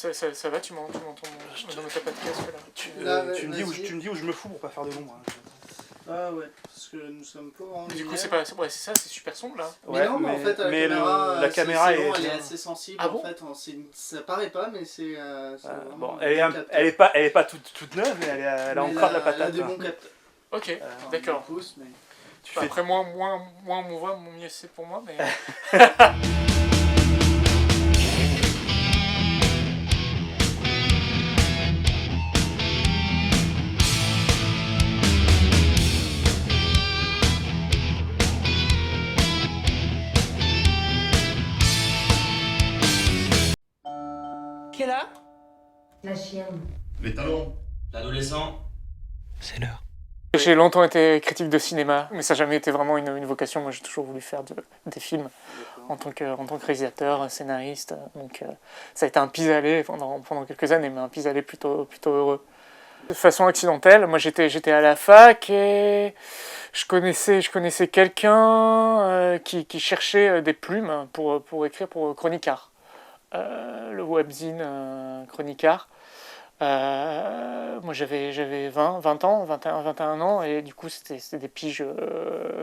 Ça va, tu m'entends dans ta pas de casque là. Tu me dis où je me fous pour pas faire de l'ombre. Ah ouais, parce que nous sommes pas en Du coup, lumière. c'est ça, c'est super sombre là. Mais non, mais en fait, la caméra elle est est assez sensible. Ah en bon fait, ça paraît pas, mais c'est. Bon, elle est pas toute neuve, mais elle a encore de la patate. Elle a des bons capteurs. Ok, d'accord. Après, moins on me voit, mieux c'est pour moi, mais. Quelle heure? La chienne. Les talons. L'adolescent. C'est l'heure. J'ai longtemps été critique de cinéma, mais ça n'a jamais été vraiment une vocation. Moi, j'ai toujours voulu faire des films en tant que réalisateur, scénariste. Donc, ça a été un pis-aller pendant quelques années, mais un pis-aller plutôt heureux. De façon accidentelle, moi j'étais à la fac et je connaissais quelqu'un qui cherchait des plumes pour écrire pour Chroniquart, le webzine Chroniquart. Moi j'avais 20 ans, 21 ans, et du coup c'était des piges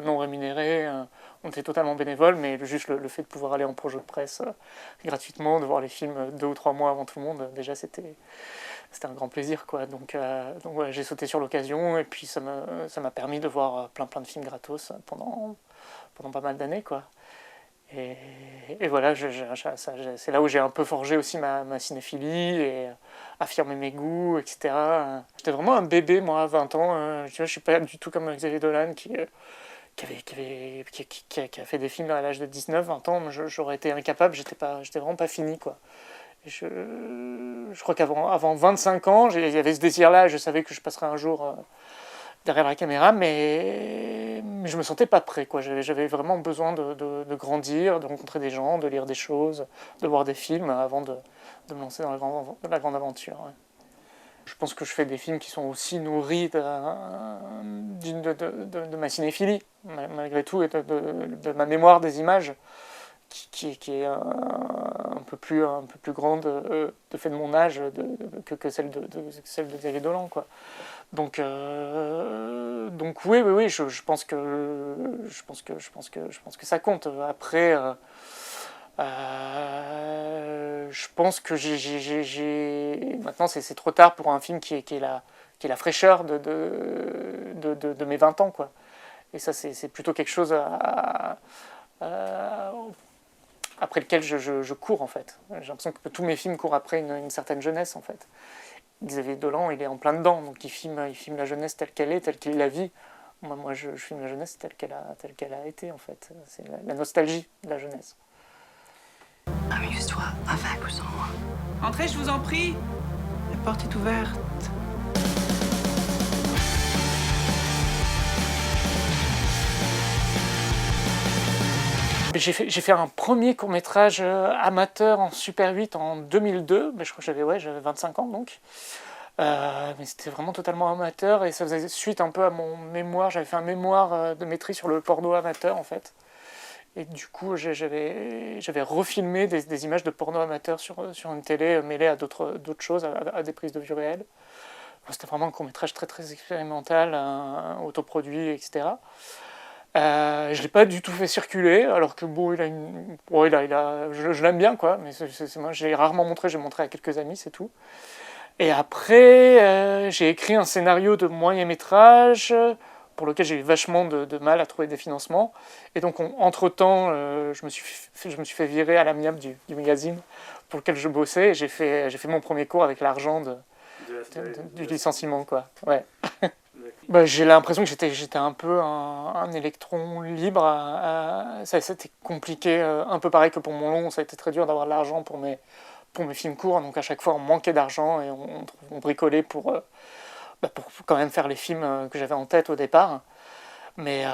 non rémunérées. On était totalement bénévoles, mais juste le fait de pouvoir aller en projet de presse gratuitement, de voir les films 2 ou 3 mois avant tout le monde, déjà c'était un grand plaisir, quoi. Donc ouais, j'ai sauté sur l'occasion, et puis ça m'a permis de voir plein de films gratos pendant pas mal d'années, quoi. Et voilà, c'est là où j'ai un peu forgé aussi ma cinéphilie et affirmé mes goûts, etc. J'étais vraiment un bébé, moi, à 20 ans. Je suis pas du tout comme Xavier Dolan qui a fait des films à l'âge de 19-20 ans. J'aurais été incapable, j'étais vraiment pas fini, quoi. Je crois qu'avant 25 ans, il y avait ce désir-là, je savais que je passerais un jour derrière la caméra, mais je me sentais pas prêt, quoi. J'avais vraiment besoin de grandir, de rencontrer des gens, de lire des choses, de voir des films avant de me lancer dans la grande aventure. Ouais. Je pense que je fais des films qui sont aussi nourris de ma cinéphilie, malgré tout, et de ma mémoire des images, qui est un peu plus grande de fait de mon âge que celle de Xavier Dolan, quoi. Donc oui, je pense que ça compte. Après, je pense que maintenant c'est trop tard pour un film qui est la fraîcheur de mes 20 ans, quoi. Et ça c'est plutôt quelque chose après lequel je cours, en fait. J'ai l'impression que tous mes films courent après une certaine jeunesse, en fait. Xavier Dolan, il est en plein dedans, donc il filme la jeunesse telle qu'elle est, telle qu'il la vit. Moi je filme la jeunesse telle qu'elle a été, en fait. C'est la nostalgie de la jeunesse. Amuse-toi, avec ou sans moi. Entrez, je vous en prie. La porte est ouverte. J'ai fait un premier court-métrage amateur en Super 8 en 2002, mais je crois que j'avais 25 ans, donc. Mais c'était vraiment totalement amateur, et ça faisait suite un peu à mon mémoire. J'avais fait un mémoire de maîtrise sur le porno amateur, en fait. Et du coup, j'avais refilmé des images de porno amateur sur une télé mêlées à d'autres choses, à des prises de vue réelles. C'était vraiment un court-métrage très très expérimental, autoproduit, etc. Je ne l'ai pas du tout fait circuler, alors que bon, je l'aime bien, quoi, mais moi, je l'ai rarement montré, j'ai montré à quelques amis, c'est tout. Et après, j'ai écrit un scénario de moyen-métrage pour lequel j'ai eu vachement de mal à trouver des financements. Et donc, entre-temps, je me suis fait virer à l'amiable du magazine pour lequel je bossais, et j'ai fait mon premier cours avec l'argent du licenciement, quoi. Ouais. J'ai l'impression que j'étais un peu un électron libre. Ça a été compliqué, un peu pareil que pour mon long. Ça a été très dur d'avoir de l'argent pour mes films courts. Donc à chaque fois, on manquait d'argent et on bricolait pour quand même faire les films que j'avais en tête au départ. Mais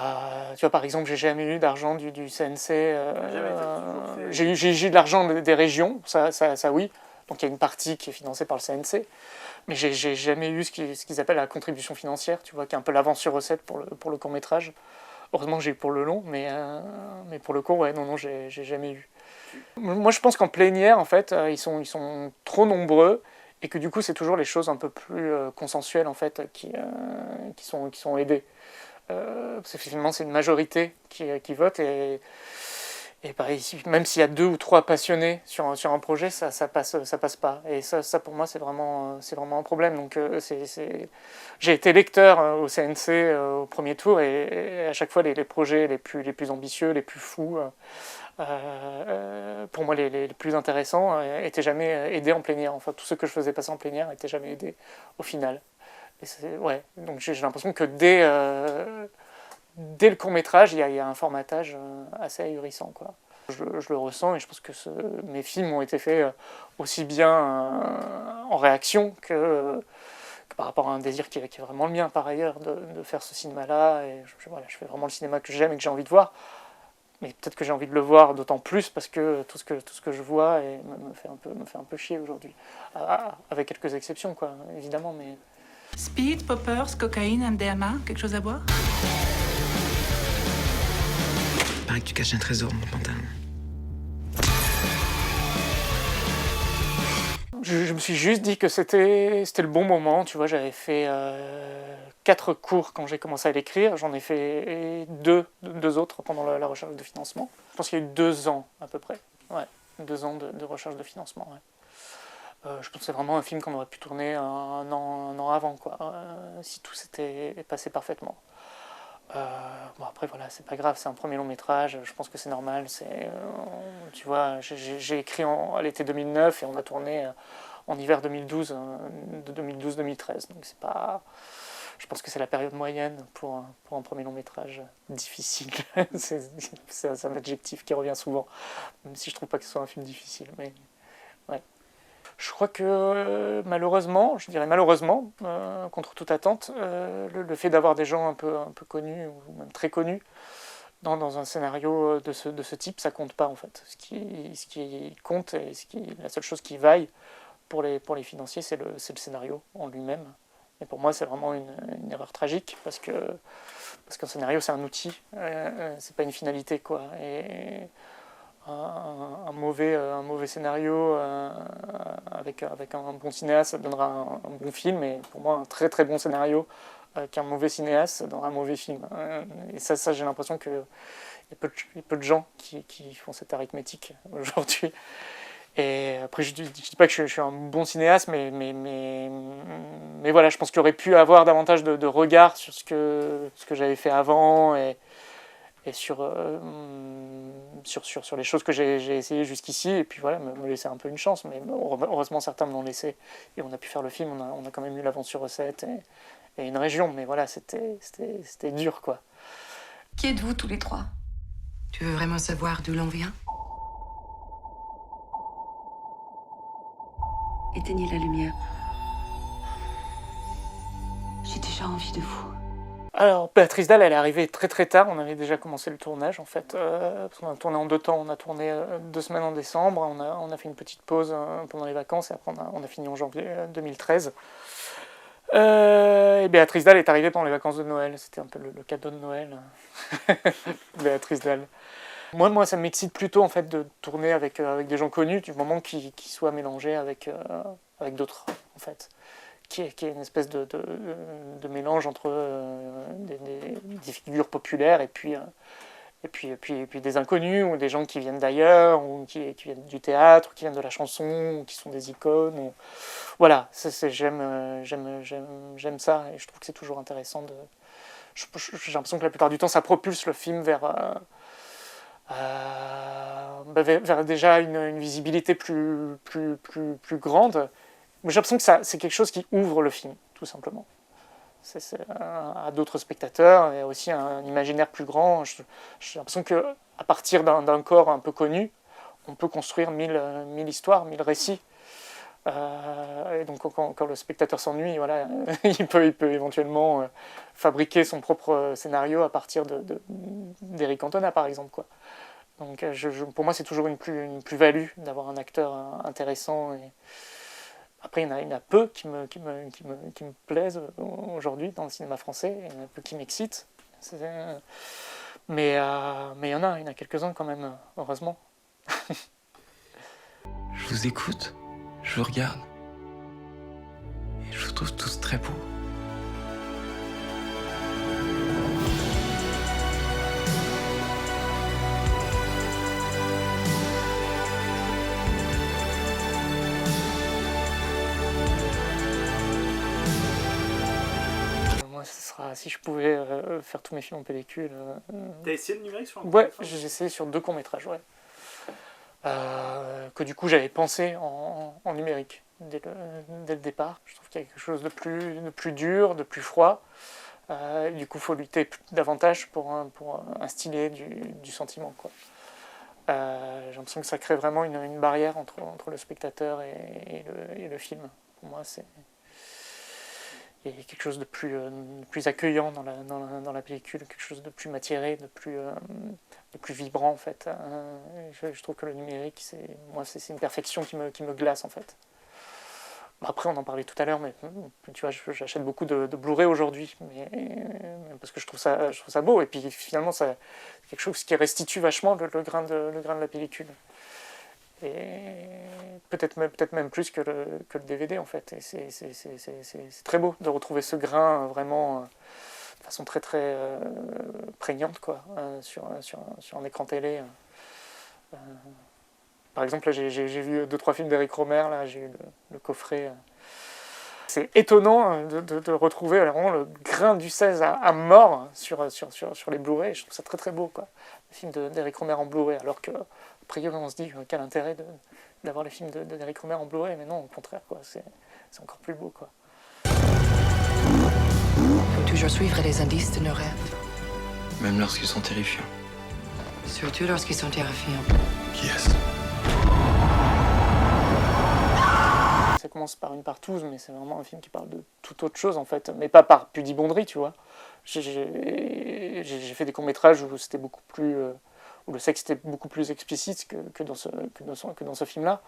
tu vois, par exemple, j'ai jamais eu d'argent du CNC. J'ai eu de l'argent des régions, ça oui. Donc il y a une partie qui est financée par le CNC. Mais j'ai jamais eu ce qu'ils appellent la contribution financière, tu vois, qui est un peu l'avance sur recette pour le court-métrage. Heureusement que j'ai eu pour le long, mais pour le court, ouais, non, j'ai jamais eu. Moi, je pense qu'en plénière, en fait, ils sont trop nombreux et que du coup, c'est toujours les choses un peu plus consensuelles, en fait, qui sont aidées. Parce que finalement, c'est une majorité qui vote et pareil, même s'il y a 2 ou 3 passionnés sur un projet, ça passe pas. Et ça pour moi, c'est vraiment un problème. Donc, j'ai été lecteur au CNC au premier tour et à chaque fois, les projets les plus ambitieux, les plus fous, pour moi, les plus intéressants, étaient jamais aidés en plénière. Enfin, tous ceux que je faisais passer en plénière n'étaient jamais aidés au final. Et ouais, donc j'ai l'impression que dès le court-métrage, il y a un formatage assez ahurissant, quoi. Je le ressens et je pense que mes films ont été faits aussi bien en réaction que par rapport à un désir qui est vraiment le mien par ailleurs de faire ce cinéma-là. Et voilà, je fais vraiment le cinéma que j'aime et que j'ai envie de voir. Mais peut-être que j'ai envie de le voir d'autant plus parce que tout ce que je vois me fait un peu chier aujourd'hui. Avec quelques exceptions, quoi, évidemment, mais... Speed, poppers, cocaïne, MDMA, quelque chose à boire? Paraît que tu caches un trésor dans ton pantalon. Je me suis juste dit que c'était le bon moment. Tu vois, j'avais fait 4 cours quand j'ai commencé à l'écrire. J'en ai fait deux autres pendant la recherche de financement. Je pense qu'il y a eu 2 ans à peu près. Ouais, 2 ans de recherche de financement. Ouais. Je pense que c'est vraiment un film qu'on aurait pu tourner un an avant, quoi, si tout s'était passé parfaitement. Bon, après voilà, c'est pas grave, c'est un premier long métrage, je pense que c'est normal. Tu vois, j'ai écrit à l'été 2009 et on a tourné en hiver 2012, de 2012-2013. Donc c'est pas... Je pense que c'est la période moyenne pour un premier long métrage difficile. c'est un adjectif qui revient souvent, même si je trouve pas que ce soit un film difficile. Mais ouais. Je crois que malheureusement, contre toute attente, le fait d'avoir des gens un peu connus, ou même très connus, dans un scénario de ce type, ça compte pas en fait. Ce qui compte et la seule chose qui vaille pour les financiers, c'est le scénario en lui-même. Et pour moi, c'est vraiment une erreur tragique parce qu'un scénario, c'est un outil, c'est pas une finalité, quoi. Et un mauvais scénario avec un bon cinéaste, ça donnera un bon film. Et pour moi, un très très bon scénario avec un mauvais cinéaste, ça donnera un mauvais film. Et ça j'ai l'impression qu'il y a peu de gens qui font cette arithmétique aujourd'hui. Et après, je dis pas que je suis un bon cinéaste, mais voilà, je pense qu'il aurait pu avoir davantage de regard sur ce que j'avais fait avant et sur les choses que j'ai essayées jusqu'ici, et puis voilà, me laisser un peu une chance. Mais heureusement, certains me l'ont laissé, et on a pu faire le film, on a quand même eu l'avance sur recette et une région, mais voilà, c'était dur, quoi. Qui êtes-vous tous les 3? Tu veux vraiment savoir d'où l'on vient? Éteignez la lumière. J'ai déjà envie de vous. Alors, Béatrice Dalle, elle est arrivée très très tard, on avait déjà commencé le tournage en fait, parce qu'on a tourné en 2 temps, on a tourné 2 semaines en décembre, on a fait une petite pause pendant les vacances, et après on a fini en janvier 2013. Et Béatrice Dalle est arrivée pendant les vacances de Noël, c'était un peu le cadeau de Noël, Béatrice Dalle. Moi, ça m'excite plutôt en fait de tourner avec des gens connus, du moment qu'ils soient mélangés avec d'autres en fait. Qui est une espèce de mélange entre des figures populaires et puis des inconnus, ou des gens qui viennent d'ailleurs, ou qui viennent du théâtre, ou qui viennent de la chanson, ou qui sont des icônes. Voilà, j'aime ça, et je trouve que c'est toujours intéressant. J'ai l'impression que la plupart du temps, ça propulse le film vers déjà une visibilité plus grande. Mais j'ai l'impression que c'est quelque chose qui ouvre le film, tout simplement. C'est à d'autres spectateurs, et aussi un imaginaire plus grand. J'ai l'impression qu'à partir d'un corps un peu connu, on peut construire 1000 histoires, 1000 récits. Et donc quand le spectateur s'ennuie, voilà, il peut éventuellement fabriquer son propre scénario à partir d'Éric Cantona, par exemple, quoi. Donc pour moi, c'est toujours une plus-value d'avoir un acteur intéressant. Et après, il y en a peu qui me plaisent aujourd'hui dans le cinéma français, il y en a peu qui m'excitent. Mais il y en a quelques-uns quand même, heureusement. Je vous écoute, je vous regarde. Et je vous trouve tous très beaux. Moi, ce sera, si je pouvais faire tous mes films en pellicule. T'as essayé le numérique sur un Ouais, j'ai essayé sur 2 courts-métrages, ouais. Que du coup j'avais pensé en numérique dès le départ. Je trouve qu'il y a quelque chose de plus dur, de plus froid. Du coup, il faut lutter davantage pour instiller du sentiment, quoi. J'ai l'impression que ça crée vraiment une barrière entre le spectateur et le film. Pour moi, il y a quelque chose de plus accueillant dans la pellicule, quelque chose de plus matiéré, de plus vibrant en fait. Je trouve que le numérique, c'est une perfection qui me glace en fait. Après, on en parlait tout à l'heure, mais tu vois, j'achète beaucoup de Blu-ray aujourd'hui, parce que je trouve ça beau. Et puis finalement, c'est quelque chose qui restitue vachement le grain de la pellicule. Et peut-être même plus que le DVD en fait. Et c'est très beau de retrouver ce grain vraiment de façon très très prégnante quoi, sur un écran télé. Par exemple, là, j'ai vu 2-3 films d'Eric Rohmer, là, j'ai eu le coffret. C'est étonnant de retrouver vraiment le grain du 16 à mort sur les Blu-ray. Je trouve ça très très beau, quoi. Les films d'Eric Rohmer en Blu-ray, alors que, a priori, on se dit quel intérêt d'avoir les films d'Eric Rohmer en Blu-ray, mais non, au contraire, quoi. C'est encore plus beau, quoi. Il faut toujours suivre les indices de nos rêves. Même lorsqu'ils sont terrifiants. Surtout lorsqu'ils sont terrifiants. Qui est-ce? Ça commence par une partouze, mais c'est vraiment un film qui parle de toute autre chose, en fait. Mais pas par pudibonderie, tu vois. J'ai fait des courts-métrages où c'était beaucoup plus... où le sexe était beaucoup plus explicite que dans ce film-là.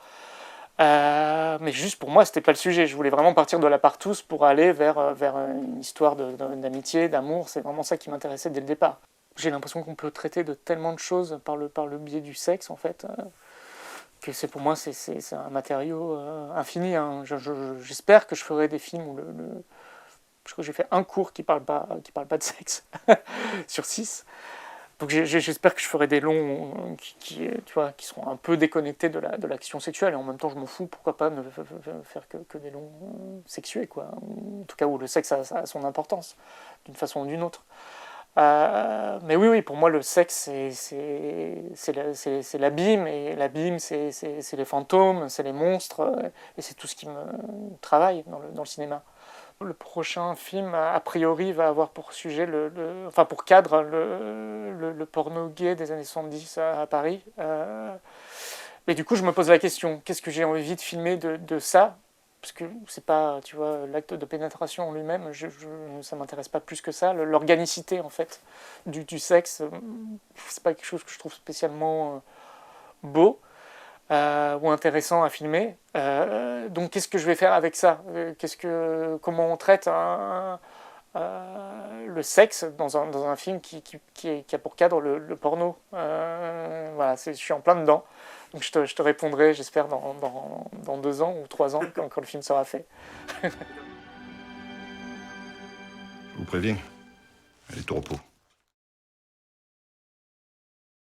Mais juste pour moi, c'était pas le sujet. Je voulais vraiment partir de la partouze pour aller vers une histoire d'amitié, d'amour. C'est vraiment ça qui m'intéressait dès le départ. J'ai l'impression qu'on peut traiter de tellement de choses par le biais du sexe, en fait, que pour moi, c'est un matériau infini. Hein. J'espère que je ferai des films où je crois que j'ai fait un cours qui parle pas de sexe sur 6. Donc j'espère que je ferai des longs qui seront un peu déconnectés de l'action sexuelle, et en même temps je m'en fous, pourquoi pas ne faire que des longs sexués, quoi. En tout cas où le sexe a son importance, d'une façon ou d'une autre. Mais oui, pour moi le sexe c'est l'abîme, et l'abîme c'est les fantômes, c'est les monstres, et c'est tout ce qui me travaille dans le cinéma. Le prochain film, a priori, va avoir pour sujet, pour cadre, le porno gay des années 70 à Paris. Mais du coup, je me pose la question, qu'est-ce que j'ai envie de filmer de ça? Parce que c'est pas, tu vois, l'acte de pénétration en lui-même, ça m'intéresse pas plus que ça. L'organicité, en fait, du sexe, c'est pas quelque chose que je trouve spécialement beau. Ou intéressant à filmer. Donc qu'est-ce que je vais faire avec ça? Comment on traite le sexe dans un film qui a pour cadre le porno? Voilà, je suis en plein dedans. Donc je te répondrai, j'espère, dans 2 ans ou 3 ans, quand le film sera fait. Je vous préviens, elle est au repos.